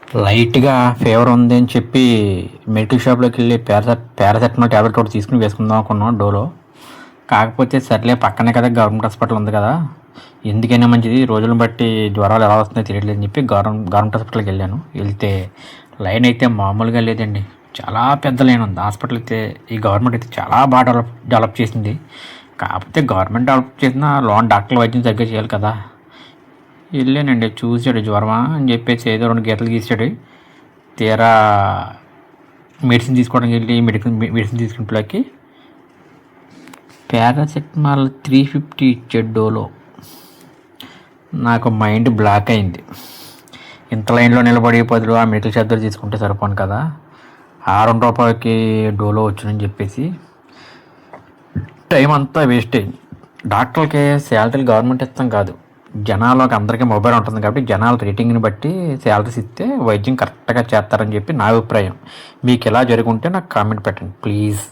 లైట్‌గా ఫీవర్ ఉంది అని చెప్పి మెడికల్ షాప్‌లోకి వెళ్ళి పారాసెటమాల్ టాబ్లెట్ ఒకటి తీసుకొని వేసుకుందాం అనుకున్నాం డోలో. కాకపోతే సర్లే పక్కనే కదా గవర్నమెంట్ హాస్పిటల్ ఉంది కదా! ఎందుకైనా మంచిది రోజులను బట్టి జ్వరాలు ఎలా వస్తున్నాయో తెలియట్లేదు అని చెప్పి గవర్నమెంట్ హాస్పిటల్‌కి వెళ్ళాను. వెళ్తే లైన్ అయితే మామూలుగా లేదండి. చాలా పెద్ద లైన్ ఉంది. హాస్పిటల్ అయితే ఈ గవర్నమెంట్ అయితే చాలా బాగా డెవలప్ చేసింది. కాకపోతే గవర్నమెంట్ డెవలప్ చేసినా లోన డాక్టర్లు వైద్యం సరిగ్గా చేయాలి కదా! వెళ్ళానండి. చూసాడు జ్వరమా అని చెప్పేసి ఏదో 2 గీతలు గీసాడు. తీరా మెడిసిన్ తీసుకోవడానికి వెళ్ళి మెడిసిన్ తీసుకునేలోకి పారాసెటమాల్ 350 ఇచ్చాడు డోలో. నాకు మైండ్ బ్లాక్ అయింది. ఇంత లైన్లో నిలబడి 10 ఆ మెడికల్ షాప్ దగ్గర తీసుకుంటే సరిపోను కదా! ఆ ₹2కి డోలో వచ్చునని చెప్పేసి టైం అంతా వేస్ట్ అయింది. డాక్టర్లకి శాలరీలు గవర్నమెంట్ ఇస్తాం కాదు, జనాలకు అందరికీ మొబైల్ ఉంటుంది కాబట్టి జనాల రేటింగ్ని బట్టి శాలరీస్ ఇస్తే వైద్యం కరెక్ట్గా చేస్తారని చెప్పి నా అభిప్రాయం. మీకు ఇలా జరుగుంటే నాకు కామెంట్ పెట్టండి ప్లీజ్.